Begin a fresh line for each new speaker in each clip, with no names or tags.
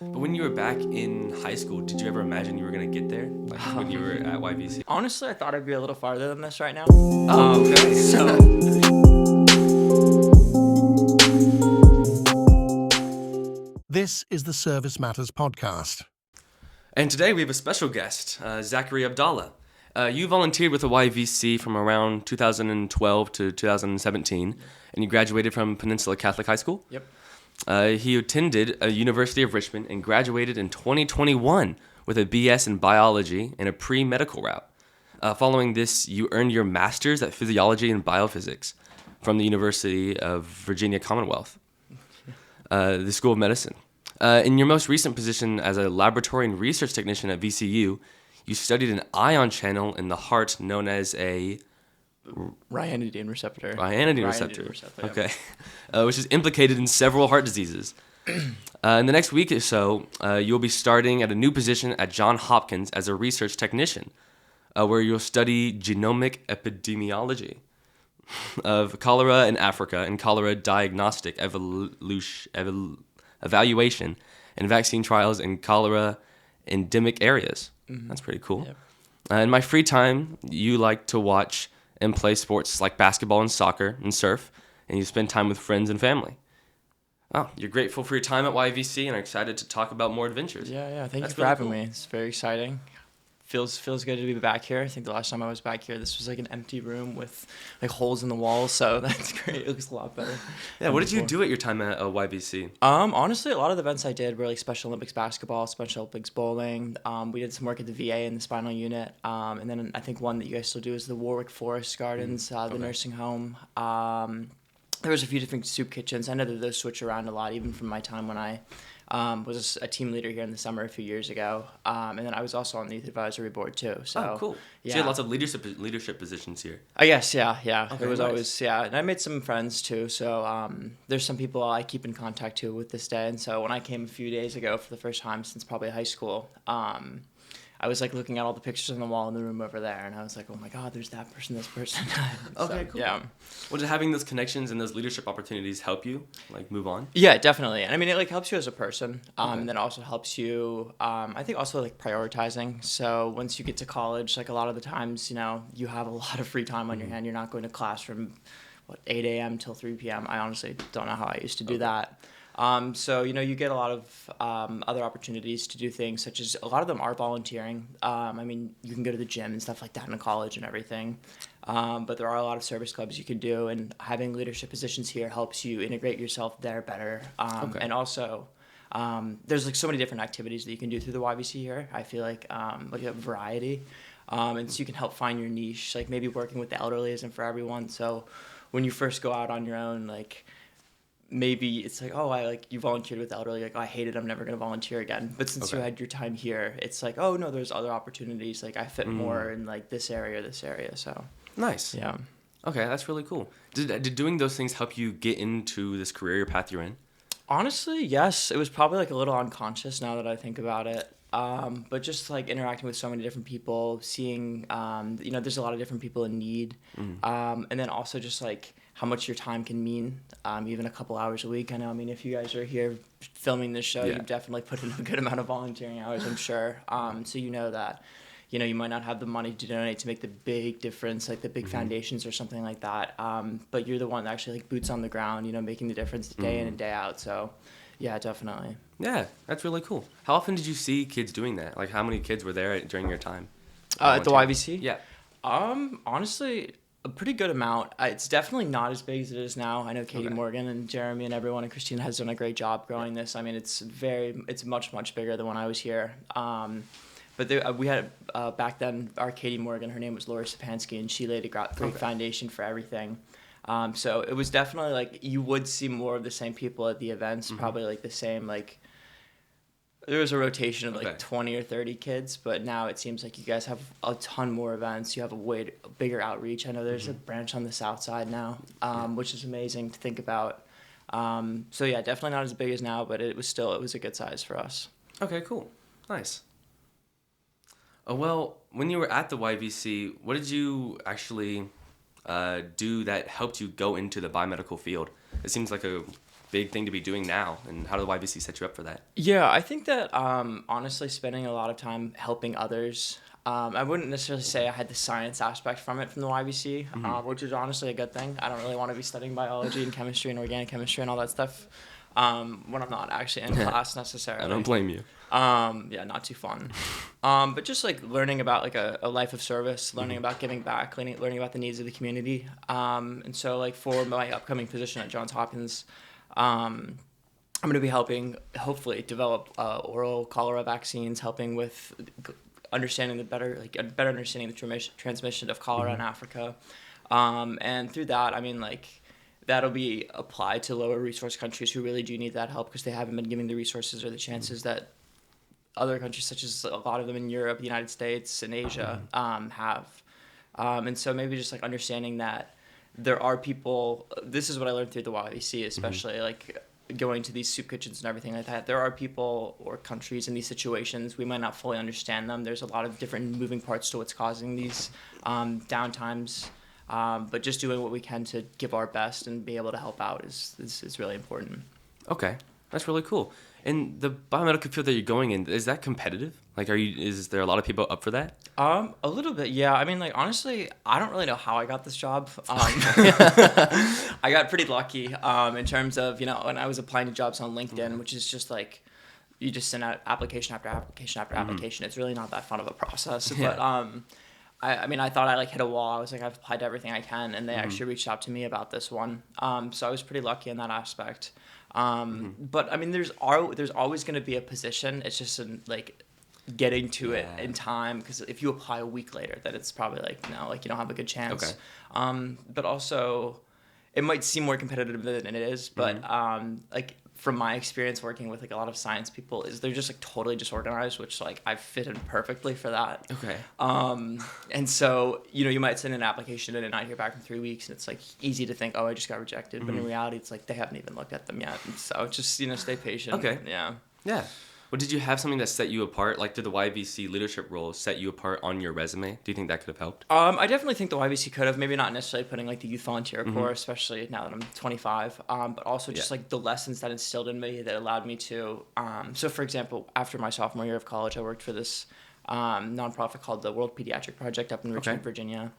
But when you were back in high school, did you ever imagine you were going to get there? Like when you were at YVC?
Honestly, I thought I'd be a little farther than this right now.
Oh, okay.
This is the Service Matters podcast.
And today we have a special guest, Zachary Abdallah. You volunteered with the YVC from around 2012 to 2017, and you graduated from Peninsula Catholic High School?
Yep.
He attended University of Richmond and graduated in 2021 with a BS in biology and a pre-medical route. Following this, you earned your master's at physiology and biophysics from the University of Virginia Commonwealth, the School of Medicine. In your most recent position as a laboratory and research technician at VCU, you studied an ion channel in the heart known as a
Ryanodine receptor.
Ryanodine receptor.
Yep.
Okay. Which is implicated in several heart diseases. In the next week or so, you'll be starting at a new position at Johns Hopkins as a research technician, where you'll study genomic epidemiology of cholera in Africa and cholera diagnostic evaluation and vaccine trials in cholera endemic areas. Mm-hmm. That's pretty cool. Yep. In my free time, you like to watch and play sports like basketball and soccer and surf, and you spend time with friends and family. Oh, you're grateful for your time at YVC and are excited to talk about more adventures.
Yeah. Thank you for having me. It's very exciting. Feels good to be back here. I think the last time I was back here, this was like an empty room with like holes in the walls, so that's great. It looks a lot better.
Yeah, what did you do at your time at YVC?
Honestly, a lot of the events I did were like Special Olympics basketball, Special Olympics bowling. We did some work at the VA in the spinal unit, and then I think one that you guys still do is the Warwick Forest Gardens, the nursing home. There was a few different soup kitchens. I know that those switch around a lot, even from my time when I was a team leader here in the summer a few years ago. And then I was also on the youth advisory board too. So,
cool.
Yeah.
So you had lots of leadership positions here.
I guess, yeah.
Okay,
It was
nice.
always, and I made some friends too. So there's some people I keep in contact to with this day. And so when I came a few days ago for the first time since probably high school, I was like looking at all the pictures on the wall in the room over there, and I was like, oh my God, there's that person, this person.
Okay, cool.
Yeah.
Well, did having those connections and those leadership opportunities help you, like, move on?
Yeah, definitely. And I mean, it like helps you as a person,
Okay.
and then also helps you, I think also like prioritizing. So once you get to college, like a lot of the times, you have a lot of free time on your hand. You're not going to class from 8 a.m. till 3 p.m. I honestly don't know how I used to do that. So, you get a lot of other opportunities to do things, such as a lot of them are volunteering. I mean, you can go to the gym and stuff like that in college and everything. But there are a lot of service clubs you can do, and having leadership positions here helps you integrate yourself there better.
Okay.
And also, there's like so many different activities that you can do through the YVC here. I feel like a variety. And so you can help find your niche. Like maybe working with the elderly isn't for everyone. So when you first go out on your own, like, maybe it's like, you volunteered with the elderly, like, oh, I hate it, I'm never going to volunteer again. But since you had your time here, it's like, oh, no, there's other opportunities. Like, I fit more in, like, this area, so.
Nice.
Yeah.
Okay, that's really cool. Did doing those things help you get into this career path you're in?
Honestly, yes. It was probably, like, a little unconscious now that I think about it. But just, like, interacting with so many different people, seeing, there's a lot of different people in need. And then also just, like, how much your time can mean, even a couple hours a week. I know, if you guys are here filming this show, you've definitely put in a good amount of volunteering hours, I'm sure. So you know that, you might not have the money to donate to make the big difference, like the big foundations or something like that. But you're the one that actually, like, boots on the ground, making the difference day in and day out. So, yeah, definitely.
Yeah, that's really cool. How often did you see kids doing that? Like, how many kids were there during your time?
At the YVC?
Yeah.
Honestly, a pretty good amount. It's definitely not as big as it is now. I know Katie Morgan and Jeremy and everyone and Christina has done a great job growing this. I mean, it's much, much bigger than when I was here. But we had, back then, our Katie Morgan, her name was Laura Sapansky, and she laid a great foundation for everything. So it was definitely, like, you would see more of the same people at the events, probably, like, the same, like, there was a rotation of like 20 or 30 kids, but now it seems like you guys have a ton more events. You have a bigger outreach. I know there's a branch on the south side now, which is amazing to think about. So yeah, definitely not as big as now, but it was a good size for us.
Okay, cool. Nice. Well, when you were at the YVC, what did you actually do that helped you go into the biomedical field? It seems like a big thing to be doing now, and how did the YVC set you up for that?
Yeah, I think that honestly, spending a lot of time helping others. I wouldn't necessarily say I had the science aspect from it from the YVC, which is honestly a good thing. I don't really want to be studying biology and chemistry and organic chemistry and all that stuff when I'm not actually in class necessarily.
I don't blame you.
Yeah, not too fun. But just like learning about like a life of service, learning about giving back, learning about the needs of the community. And so like for my upcoming position at Johns Hopkins, I'm going to be helping hopefully develop oral cholera vaccines, helping with understanding a better understanding the transmission of cholera in Africa. And through that, I mean, like, that'll be applied to lower resource countries who really do need that help because they haven't been given the resources or the chances that other countries, such as a lot of them in Europe, the United States, and Asia, have. And so maybe just like understanding that there are people, this is what I learned through the YVC, especially like going to these soup kitchens and everything like that. There are people or countries in these situations. We might not fully understand them. There's a lot of different moving parts to what's causing these downtimes. But just doing what we can to give our best and be able to help out is really important.
Okay, that's really cool. And the biomedical field that you're going in, is that competitive? Like, is there a lot of people up for that?
A little bit, yeah. I mean, like, honestly, I don't really know how I got this job. I got pretty lucky in terms of, when I was applying to jobs on LinkedIn, which is just like, you just send out application after application after application. It's really not that fun of a process.
Yeah.
But I mean, I thought I like hit a wall. I was like, I've applied to everything I can, and they actually reached out to me about this one. So I was pretty lucky in that aspect. But I mean, there's always going to be a position. It's just like getting to it in time, because if you apply a week later, then it's probably like, no, like you don't have a good chance.
Okay.
But also, it might seem more competitive than it is. But like, from my experience working with like a lot of science people, is they're just like totally disorganized, which like I fit in perfectly for that.
Okay.
And so, you might send an application in and not hear back in 3 weeks, and it's like easy to think, oh, I just got rejected. But in reality, it's like they haven't even looked at them yet. And so just, stay patient.
Okay.
Yeah.
Yeah. Well, did you have something that set you apart? Like, did the YVC leadership role set you apart on your resume? Do you think that could have helped?
I definitely think the YVC could have, maybe not necessarily putting like the youth volunteer corps, especially now that I'm 25, but also just like the lessons that instilled in me that allowed me to. So for example, after my sophomore year of college, I worked for this nonprofit called the World Pediatric Project up in Richmond, Virginia.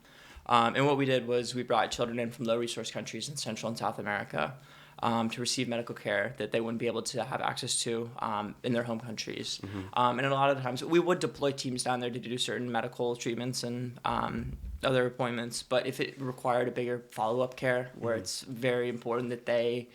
And what we did was we brought children in from low resource countries in Central and South America to receive medical care that they wouldn't be able to have access to in their home countries. And a lot of the times we would deploy teams down there to do certain medical treatments and other appointments. But if it required a bigger follow-up care where it's very important that they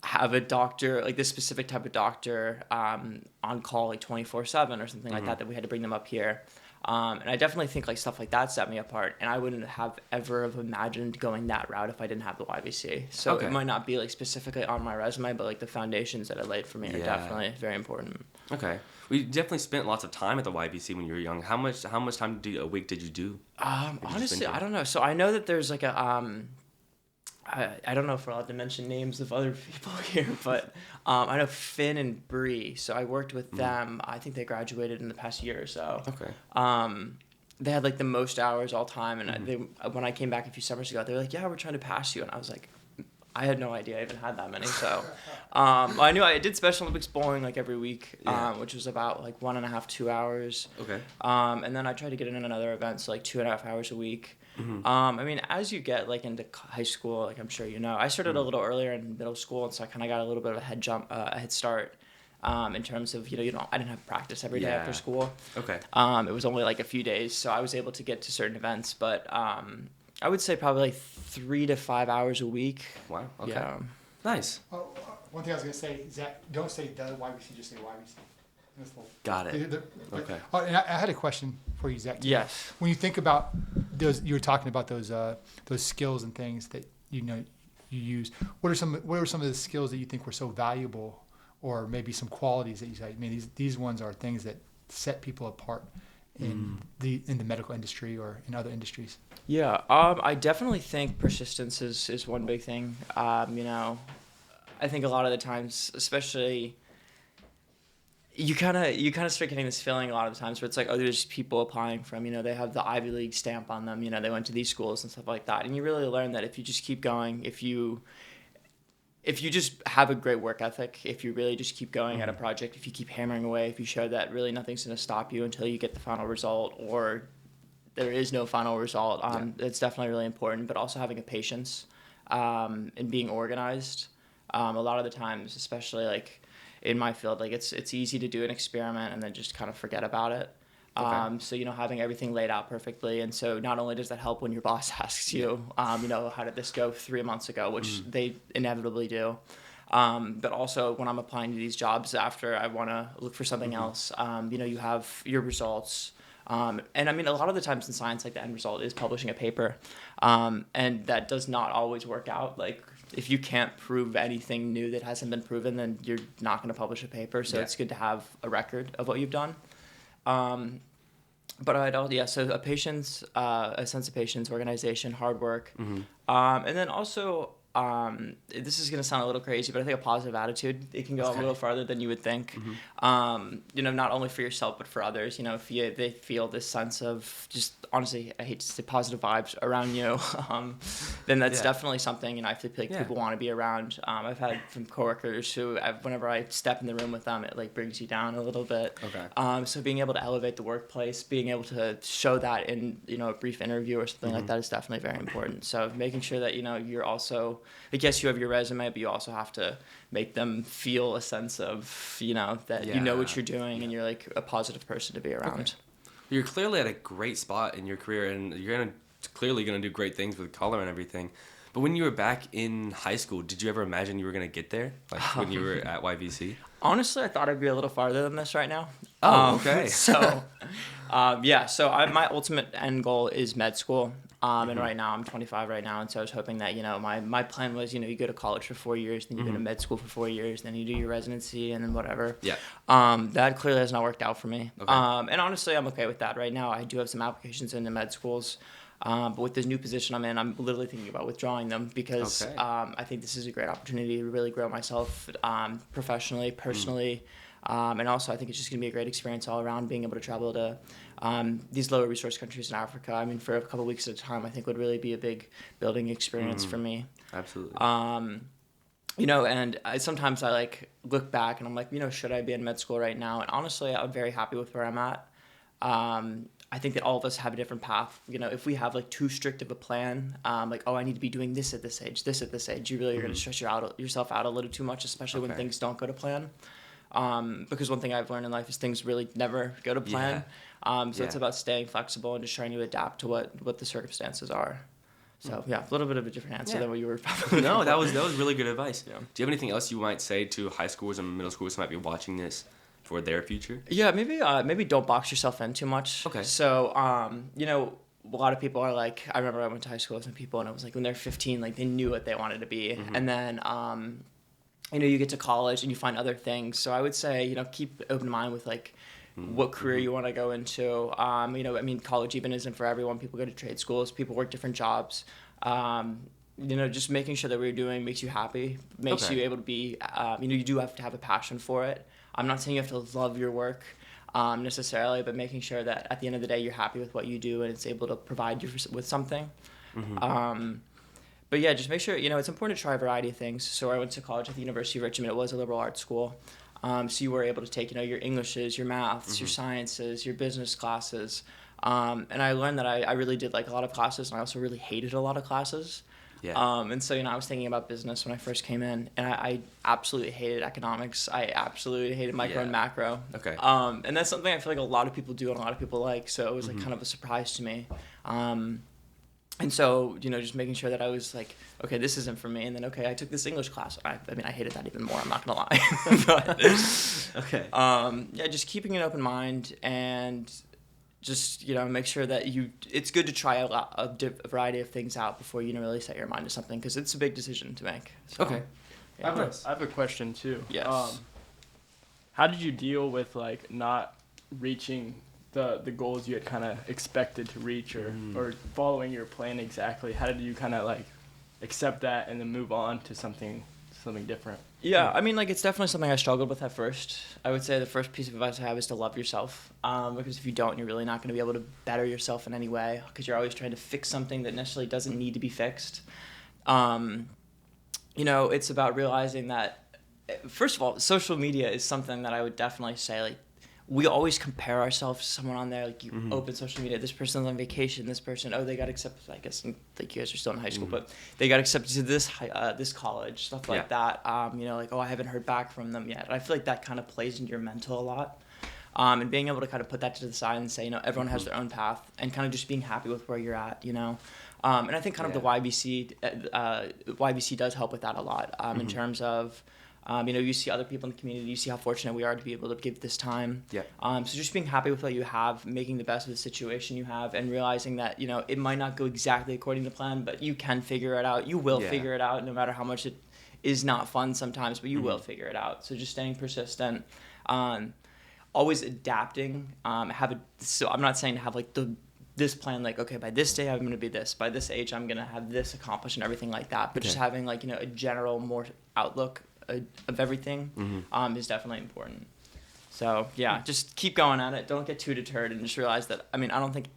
have a doctor, like this specific type of doctor on call like 24/7 or something like that we had to bring them up here. And I definitely think like stuff like that set me apart, and I wouldn't have ever have imagined going that route if I didn't have the YVC. So it might not be like specifically on my resume, but like the foundations that I laid for me are definitely very important.
Okay. We definitely spent lots of time at the YVC when you were young. How much time a week did you do?
Honestly, I don't know. So I know that there's like a I don't know if we're allowed to mention names of other people here, but I know Finn and Bree. So I worked with them. I think they graduated in the past year or so.
Okay.
They had like the most hours all time, and when I came back a few summers ago, they were like, "Yeah, we're trying to pass you," and I was like, I had no idea I even had that many. So I knew I did Special Olympics bowling like every week, which was about like 1.5, 2 hours.
Okay.
And then I tried to get in another event, so like 2.5 hours a week. I mean, as you get like into high school, like I'm sure you know, I started a little earlier in middle school, and so I kind of got a little bit of a head start in terms of I didn't have practice every day after school.
Okay.
It was only like a few days, so I was able to get to certain events, but I would say probably like 3 to 5 hours a week.
Wow. Okay.
Yeah.
Nice.
One thing I was going to say, Zach, don't say the YVC, just say YVC.
Got it. Okay.
Oh, and I had a question for you, Zach.
Yes.
When you think about those, you were talking about those skills and things that you use. What are some of the skills that you think were so valuable, or maybe some qualities that you say, I mean, these ones are things that set people apart in the medical industry or in other industries?
Yeah. I definitely think persistence is one big thing. I think a lot of the times, especially, you kind of start getting this feeling a lot of the times where it's like, oh, there's people applying from, they have the Ivy League stamp on them, they went to these schools and stuff like that. And you really learn that if you just keep going, if you if you just have a great work ethic, if you really just keep going at a project, if you keep hammering away, if you show that really nothing's going to stop you until you get the final result, or there is no final result, it's definitely really important. But also having a patience and being organized. A lot of the times, especially like in my field, like it's easy to do an experiment and then just kind of forget about it.
Okay.
So, having everything laid out perfectly. And so not only does that help when your boss asks you, how did this go 3 months ago, which they inevitably do. But also when I'm applying to these jobs after I want to look for something else, you have your results. And I mean, a lot of the times in science, like the end result is publishing a paper. And that does not always work out. Like if you can't prove anything new that hasn't been proven, then you're not going to publish a paper. So it's good to have a record of what you've done. So a patience, a sense of patience, organization, hard work. And then also, this is going to sound a little crazy, but I think a positive attitude, it can go a little farther than you would think. Not only for yourself, but for others. If they feel this sense of just, honestly, I hate to say positive vibes around you, then that's definitely something, I feel like people want to be around. I've had some coworkers who, whenever I step in the room with them, it like brings you down a little bit.
Okay.
So being able to elevate the workplace, being able to show that in, a brief interview or something like that is definitely very important. So making sure that, you're also, I guess you have your resume, but you also have to make them feel a sense of, that you know what you're doing and you're like a positive person to be around.
Okay. You're clearly at a great spot in your career, and you're clearly going to do great things with Cholera and everything. But when you were back in high school, did you ever imagine you were going to get there, like when you were at YVC?
Honestly, I thought I'd be a little farther than this right now.
Oh, okay.
So my ultimate end goal is med school. And right now I'm 25 right now, and so I was hoping that my plan was you go to college for 4 years, then you go to med school for 4 years, then you do your residency, and then whatever.
Yeah.
That clearly has not worked out for me.
Okay.
And honestly, I'm okay with that right now. I do have some applications into med schools, but with this new position I'm in, I'm literally thinking about withdrawing them because I think this is a great opportunity to really grow myself professionally, personally. And also, I think it's just going to be a great experience all around, being able to travel to these lower resource countries in Africa. I mean, for a couple of weeks at a time, I think would really be a big building experience for me.
Absolutely.
And sometimes I like look back and I'm like, should I be in med school right now? And honestly, I'm very happy with where I'm at. I think that all of us have a different path. If we have like too strict of a plan, like, I need to be doing this at this age, you really are going to stress yourself out a little too much, especially when things don't go to plan. Because one thing I've learned in life is things really never go to plan. It's about staying flexible and just trying to adapt to what the circumstances are. So a little bit of a different answer than what you were probably
No, that was really good advice. Yeah. Do you have anything else you might say to high schoolers and middle schoolers who might be watching this for their future?
Yeah, maybe don't box yourself in too much.
Okay.
So a lot of people are like, I remember I went to high school with some people and it was like when they're 15, like they knew what they wanted to be, and then you get to college and you find other things. So I would say, keep open mind with like what career you want to go into. College even isn't for everyone. People go to trade schools, people work different jobs. Just making sure that what you're doing makes you happy, makes you able to be, you do have to have a passion for it. I'm not saying you have to love your work necessarily, but making sure that at the end of the day, you're happy with what you do and it's able to provide you with something. But yeah, just make sure, it's important to try a variety of things. So I went to college at the University of Richmond. It was a liberal arts school. So you were able to take, your Englishes, your maths, your sciences, your business classes. And I learned that I really did like a lot of classes, and I also really hated a lot of classes.
Yeah.
And so, I was thinking about business when I first came in, and I absolutely hated economics. I absolutely hated micro and macro.
Okay.
And that's something I feel like a lot of people do and a lot of people like. So it was like kind of a surprise to me. And so, just making sure that I was like, okay, this isn't for me. And then, okay, I took this English class. I hated that even more. I'm not going to lie. But,
Okay.
just keeping an open mind and just, make sure that it's good to try a variety of things out before you really set your mind to something, because it's a big decision to make. So,
Okay.
Yeah.
I have a question too.
Yes.
How did you deal with like not reaching the goals you had kind of expected to reach, or following your plan exactly? How did you kind of like accept that and then move on to something different?
Yeah, it's definitely something I struggled with at first. I would say the first piece of advice I have is to love yourself, because if you don't, you're really not going to be able to better yourself in any way, because you're always trying to fix something that necessarily doesn't need to be fixed. it's about realizing that, first of all, social media is something that I would definitely say, like, we always compare ourselves to someone on there. Like, you open social media, this person's on vacation, this person, they got accepted, I guess, like, you guys are still in high school, but they got accepted to this college, stuff like that. Like, I haven't heard back from them yet. I feel like that kind of plays into your mental a lot. And being able to kind of put that to the side and say, everyone has their own path, and kind of just being happy with where you're at, And I think kind of the YBC does help with that a lot, in terms of, you see other people in the community, you see how fortunate we are to be able to give this time.
Yeah.
So just being happy with what you have, making the best of the situation you have, and realizing that, it might not go exactly according to plan, but you can figure it out. You will figure it out, no matter how much it is not fun sometimes, but you will figure it out. So just staying persistent, always adapting. So I'm not saying to have like this plan, like, okay, by this day I'm going to be this, by this age I'm going to have this accomplished and everything like that. But just having like, a general more outlook of everything is definitely important. So yeah, just keep going at it. Don't get too deterred, and just realize that, I don't think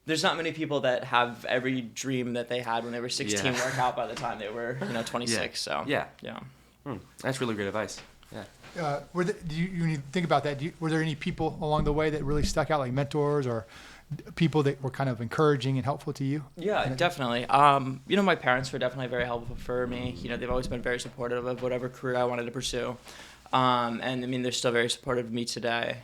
there's not many people that have every dream that they had when they were 16 work out by the time they were 26. So yeah.
That's really great advice. Yeah.
When you think about that, were there any people along the way that really stuck out, like mentors or people that were kind of encouraging and helpful to you?
Yeah, definitely. My parents were definitely very helpful for me. They've always been very supportive of whatever career I wanted to pursue. And they're still very supportive of me today.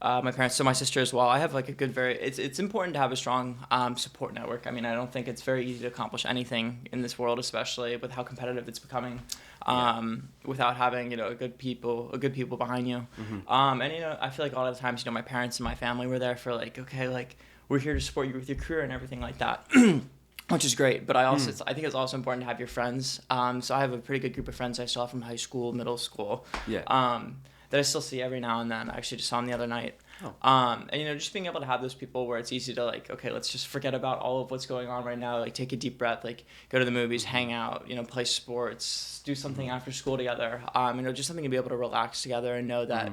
My parents, so my sister as well. I have like a good, it's important to have a strong support network. I don't think it's very easy to accomplish anything in this world, especially with how competitive it's becoming, without having, good people behind you. And, I feel like a lot of the times, my parents and my family were there for like, okay, like, we're here to support you with your career and everything like that. Which is great, but I think it's also important to have your friends. So I have a pretty good group of friends I saw from high school, middle school. That I still see every now and then. I actually just saw them the other night. And just being able to have those people where it's easy to like, okay, let's just forget about all of what's going on right now. Like, take a deep breath, like go to the movies, hang out, play sports, do something after school together. Just something to be able to relax together and know that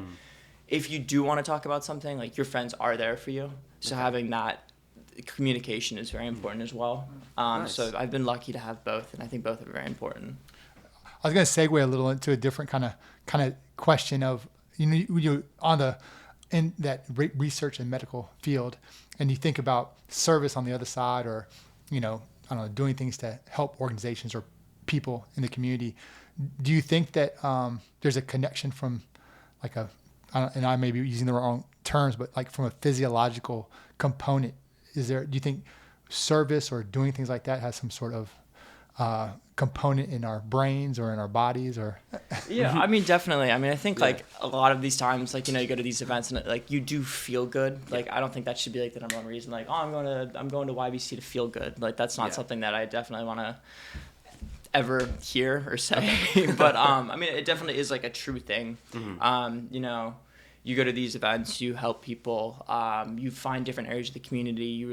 if you do want to talk about something, like, your friends are there for you. So having that communication is very important as well.
Nice.
So I've been lucky to have both, and I think both are very important.
I was going to segue a little into a different kind of question of, you in that research and medical field, and you think about service on the other side, or, I don't know, doing things to help organizations or people in the community. Do you think that there's a connection from like and I may be using the wrong terms, but like from a physiological component? Do you think service or doing things like that has some sort of component in our brains or in our bodies, or?
Yeah, definitely. I think like a lot of these times, like, you go to these events and like you do feel good. Like, I don't think that should be like the number one reason. Like, I'm going to YBC to feel good. Like, that's not something that I definitely want to ever hear or say. But it definitely is like a true thing. You go to these events, you help people, you find different areas of the community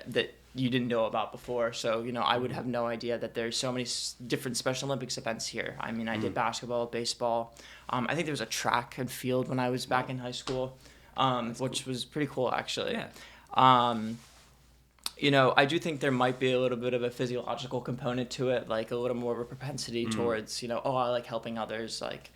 that you didn't know about before. So, I would have no idea that there's so many different Special Olympics events here. I did basketball, baseball. I think there was a track and field when I was back in high school, which was pretty cool, actually.
Yeah.
I do think there might be a little bit of a physiological component to it, like a little more of a propensity towards, I like helping others. Like,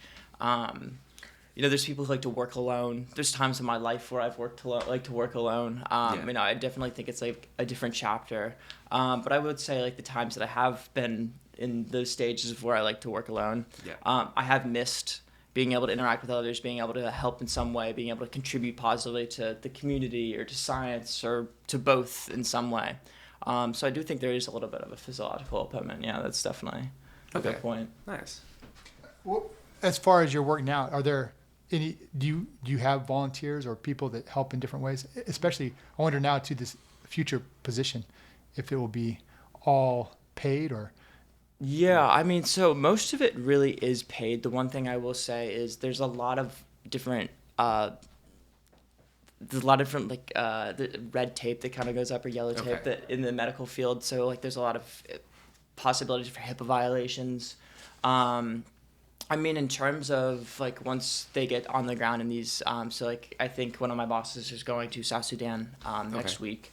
there's people who like to work alone. There's times in my life where I've worked to work alone. I definitely think it's like a different chapter. But I would say like the times that I have been in those stages of where I like to work alone, I have missed being able to interact with others, being able to help in some way, being able to contribute positively to the community or to science or to both in some way. So I do think there is a little bit of a physiological component. Yeah, that's definitely a good point.
Nice.
Well, as far as your work now, are there any? Do you have volunteers or people that help in different ways? Especially, I wonder now to this future position, if it will be all paid or.
Yeah, so most of it really is paid. The one thing I will say is there's a lot of different like the red tape that kind of goes up, or yellow tape that in the medical field. So like there's a lot of possibilities for HIPAA violations. In terms of like once they get on the ground in these, so like I think one of my bosses is going to South Sudan next week.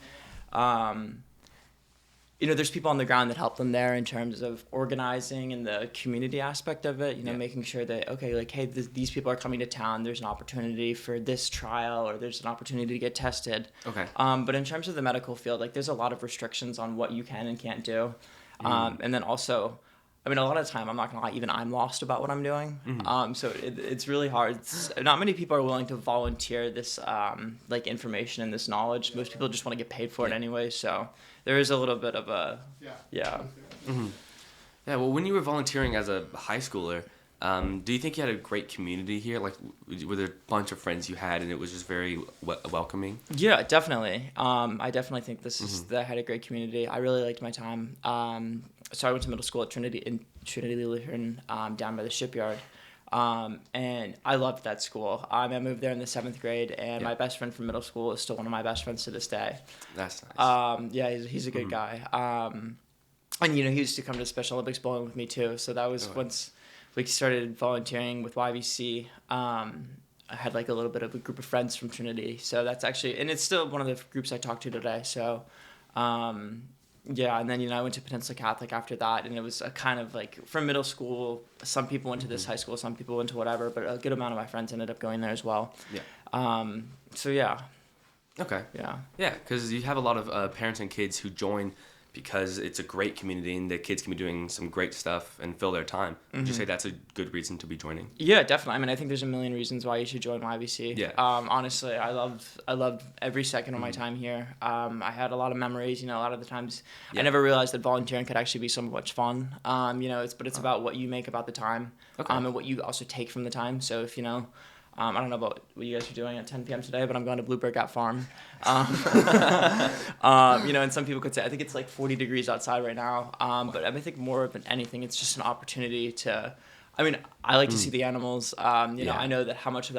there's people on the ground that help them there in terms of organizing and the community aspect of it, making sure that, okay, like, hey, these people are coming to town. There's an opportunity for this trial, or there's an opportunity to get tested.
Okay.
But in terms of the medical field, like, there's a lot of restrictions on what you can and can't do. And then also, I mean, a lot of the time, I'm not going to lie, even I'm lost about what I'm doing. So it's really hard. Not many people are willing to volunteer this, like, information and this knowledge. Most people just want to get paid for it anyway. So there is a little bit of a,
Yeah, well, when you were volunteering as a high schooler, do you think you had a great community here? Like, were there a bunch of friends you had and it was just very welcoming?
Yeah, definitely. I definitely think that I had a great community. I really liked my time. So I went to middle school at Trinity Lutheran, down by the shipyard. And I loved that school. I moved there in the 7th grade, and my best friend from middle school is still one of my best friends to this day.
That's nice.
Yeah, he's a good guy. And, he used to come to Special Olympics bowling with me, too. So that was once we started volunteering with YVC. I had, like, a little bit of a group of friends from Trinity. So that's actually, and it's still one of the groups I talk to today. So, yeah, and then, I went to Peninsula Catholic after that, and it was a kind of, like, from middle school, some people went to this high school, some people went to whatever, but a good amount of my friends ended up going there as well.
Yeah.
So, yeah.
Okay.
Yeah.
Yeah, because you have a lot of parents and kids who join because it's a great community and the kids can be doing some great stuff and fill their time. Would you say that's a good reason to be joining?
Yeah, definitely. I mean, I think there's a million reasons why you should join YVC.
Yeah.
Honestly, I loved every second of my time here. I had a lot of memories. A lot of the times I never realized that volunteering could actually be so much fun. It's about what you make about the time, and what you also take from the time. So if I don't know about what you guys are doing at 10 p.m. today, but I'm going to Bluebird Gap Farm. And some people could say, I think it's like 40 degrees outside right now. But I think more than anything, it's just an opportunity to, I like to see the animals. I know that how much of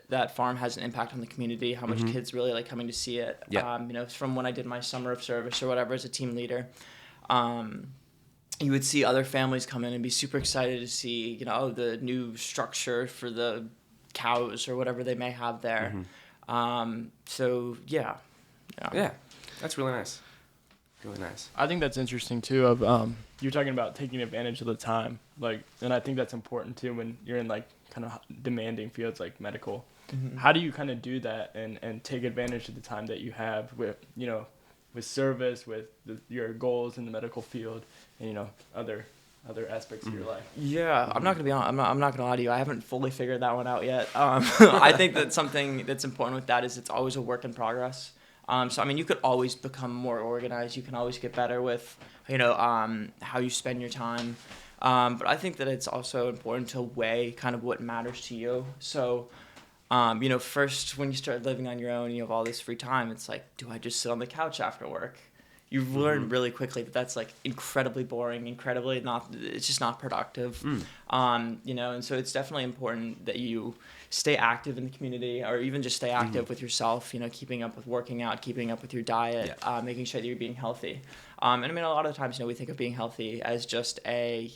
that farm has an impact on the community, how much kids really like coming to see it.
Yeah.
From when I did my summer of service or whatever as a team leader, you would see other families come in and be super excited to see, the new structure for the cows or whatever they may have there. So yeah.
That's really nice. Really nice.
I think that's interesting too. Of you're talking about taking advantage of the time, and I think that's important too when you're in like kind of demanding fields like medical. How do you kind of do that and take advantage of the time that you have with with service, with your goals in the medical field, and other aspects of your life?
Yeah, I'm not gonna be honest. I'm not gonna lie to you. I haven't fully figured that one out yet. I think that something that's important with that is it's always a work in progress. So you could always become more organized. You can always get better with how you spend your time. But I think that it's also important to weigh kind of what matters to you. So, first when you start living on your own, you have all this free time. It's like, do I just sit on the couch after work? You learn really quickly that that's like incredibly boring, it's just not productive. And so it's definitely important that you stay active in the community, or even just stay active with yourself, keeping up with working out, keeping up with your diet, making sure that you're being healthy. And a lot of the times, we think of being healthy as just a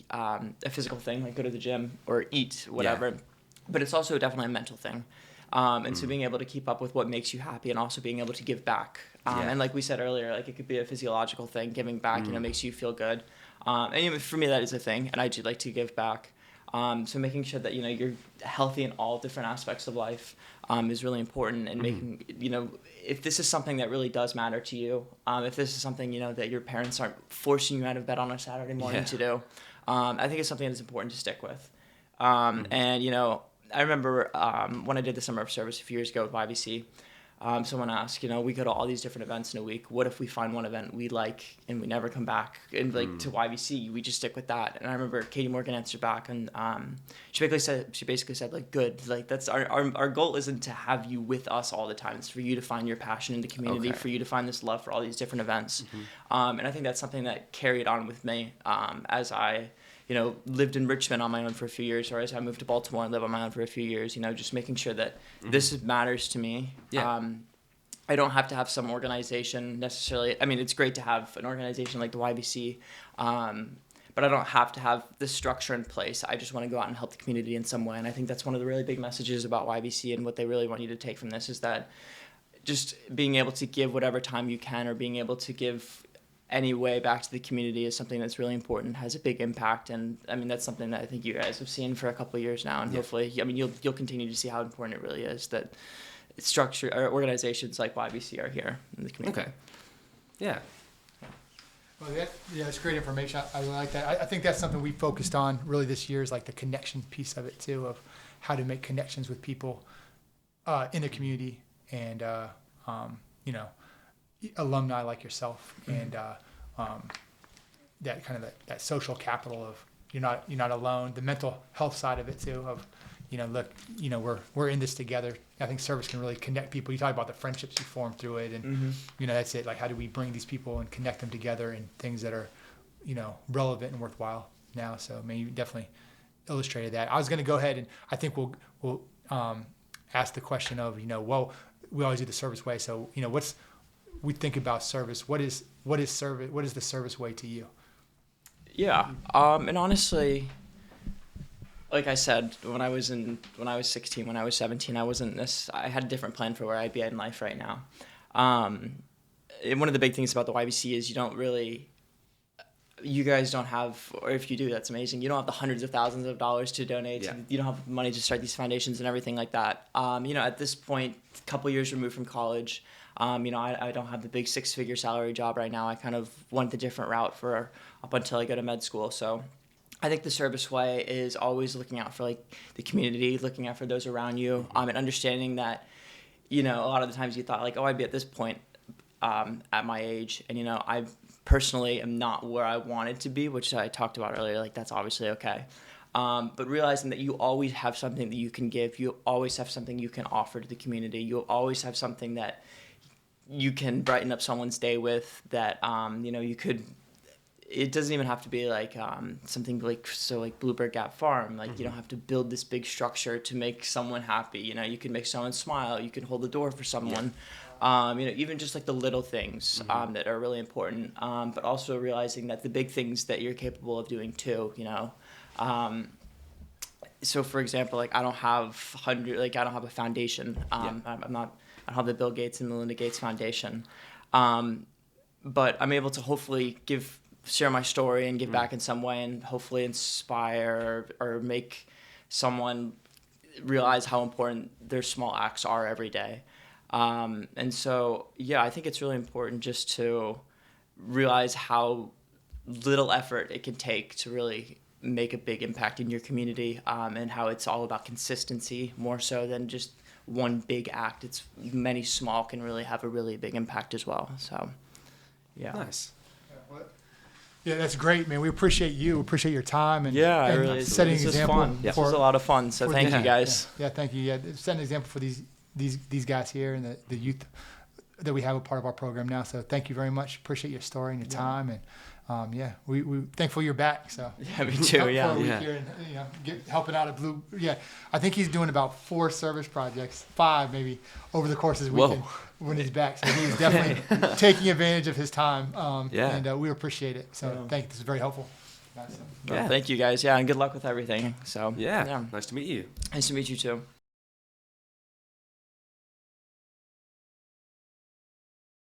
physical thing, like go to the gym or eat, whatever. But it's also definitely a mental thing. So being able to keep up with what makes you happy and also being able to give back. And like we said earlier, like it could be a physiological thing, giving back, makes you feel good. And for me, that is a thing, and I do like to give back. So making sure that, you're healthy in all different aspects of life is really important, and making, if this is something that really does matter to you, if this is something, that your parents aren't forcing you out of bed on a Saturday morning to do, I think it's something that's important to stick with. And, I remember when I did the summer of service a few years ago with YVC, someone asked, we go to all these different events in a week. What if we find one event we like and we never come back and to YVC? We just stick with that. And I remember Katie Morgan answered back, and she basically said like, good, like that's our goal isn't to have you with us all the time. It's for you to find your passion in the community, for you to find this love for all these different events. And I think that's something that carried on with me as I lived in Richmond on my own for a few years, or as I moved to Baltimore and lived on my own for a few years, just making sure that this matters to me.
Yeah.
I don't have to have some organization necessarily. It's great to have an organization like the YVC, but I don't have to have this structure in place. I just want to go out and help the community in some way. And I think that's one of the really big messages about YVC, and what they really want you to take from this is that just being able to give whatever time you can, or being able to give any way back to the community is something that's really important, has a big impact. And I mean, that's something that I think you guys have seen for a couple of years now. And hopefully, I mean, you'll continue to see how important it really is that structure or organizations like YBC are here in the community.
Okay. Yeah.
Well, that's great information. I really like that. I think that's something we focused on really this year is like the connection piece of it too, of how to make connections with people in the community and, you know, alumni like yourself and that kind of that social capital of you're not alone. The mental health side of it too of, you know, look, you know, we're in this together. I think service can really connect people. You talk about the friendships you form through it and, you know, that's it. Like, how do we bring these people and connect them together in things that are, you know, relevant and worthwhile now? So, I mean, you definitely illustrated that. I was going to go ahead and I think we'll ask the question of, you know, well, we always do the service way. So, you know, we think about service. What is service? What is the service way to you?
Yeah. And honestly, like I said, when I was 16, when I was 17, I had a different plan for where I'd be at in life right now. And one of the big things about the YBC is you guys don't have, or if you do, that's amazing. You don't have the hundreds of thousands of dollars to donate.
Yeah.
You don't have money to start these foundations and everything like that. You know, at this point, a couple years removed from college, you know, I don't have the big 6-figure salary job right now. I kind of went the different route for up until I go to med school. So I think the service way is always looking out for like the community, looking out for those around you, and understanding that, you know, a lot of the times you thought like, oh, I'd be at this point at my age, and you know, I personally am not where I wanted to be, which I talked about earlier. Like that's obviously okay, but realizing that you always have something that you can give, you always have something you can offer to the community, you always have something that you can brighten up someone's day with. That you know, you could. It doesn't even have to be like something like Bluebird Gap Farm. Like you don't have to build this big structure to make someone happy. You know, you can make someone smile. You can hold the door for someone. Yeah. You know, even just like the little things that are really important. But also realizing that the big things that you're capable of doing too. You know, so for example, like I don't have a foundation. I don't have the Bill Gates and Melinda Gates Foundation. But I'm able to hopefully share my story and give back in some way and hopefully inspire or make someone realize how important their small acts are every day. And so, yeah, I think it's really important just to realize how little effort it can take to really make a big impact in your community, and how it's all about consistency more so than just one big act. It's many small can really have a really big impact as well. So, yeah.
Nice.
Yeah, that's great, man. We appreciate you. Appreciate your time and,
I
and
really
setting an
this
example.
was fun. This was a lot of fun. So thank you guys.
Yeah, thank you. Yeah, setting an example for these guys here and the youth that we have a part of our program now. So thank you very much. Appreciate your story and your time, and we thankful you're back. So
yeah, me too. Yeah,
for a week here and, you know, helping out at Blue. Yeah, I think he's doing about 4 service projects, 5 maybe over the course of his weekend when he's back. So he's definitely taking advantage of his time. And we appreciate it. So thank you. This is very helpful.
Thank you guys. Yeah, and good luck with everything. So
yeah, nice to meet you.
Nice to meet you too.